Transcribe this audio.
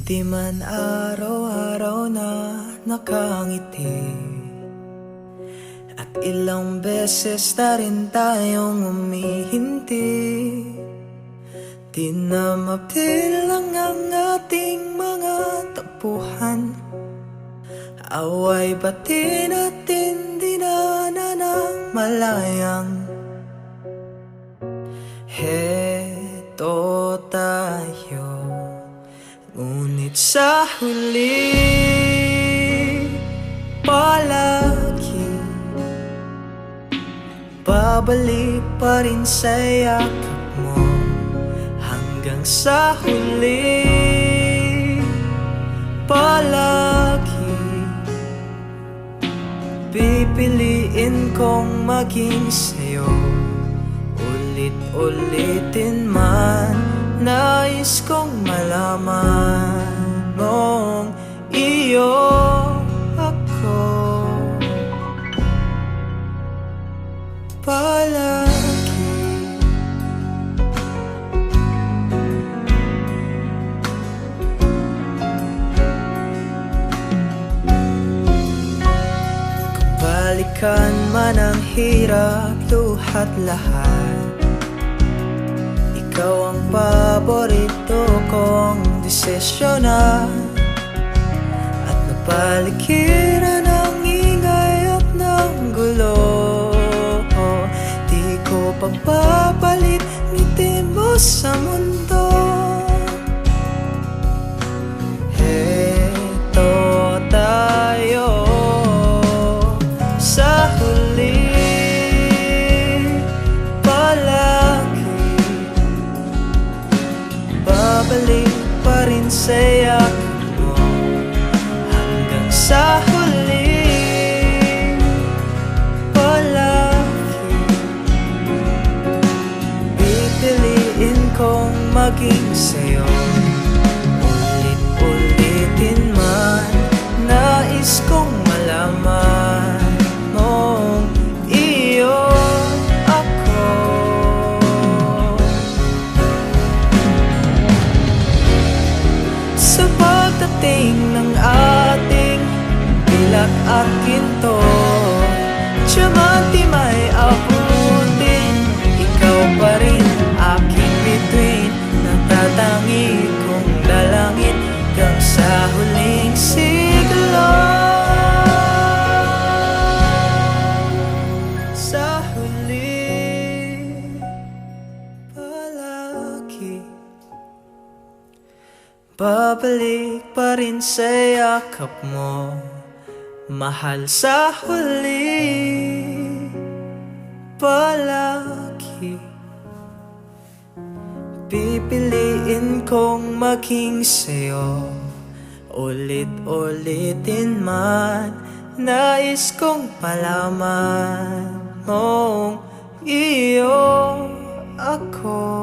Di man araw-araw na nakangiti, at ilang beses na rin tayong umihinti. Di na mapilang ang ating mga tapuhan, away bati natin dinaanan ng malayang. Heto tayo, ngunit sa huli palagi babalik pa rin sa yakap mo. Hanggang sa huli palagi pipiliin kong maging sa'yo. Ulit-ulitin man, nais kong malaman mong iyo ako palagi. Kung balikan man ang hirap, luhat lahat, ikaw ang paborito kong desisyonan. At napaligiran ng ingay at ng gulo, di ko pagpapalit ngiti mo sa mundo. Heto tayo sa huli palagi, babalik pa rin sa yakap mo. Hanggang sa huli palagi pipiliin kong maging sa'yo. Ulit-ulitin man, nais kong malaman mong iyo ako. Sa pagdating ng ating pilak at ginto, diamante may abutin, ikaw pa rin aking bituin. Natatangi kong dalangin hanggang sa huling siglo. Sa huli palagi babalik pa rin sa yakap mo, mahal. Sa huli palagi pipiliin kong maging sa'yo. Ulit-ulitin man, nais kong palaman mong iyo ako.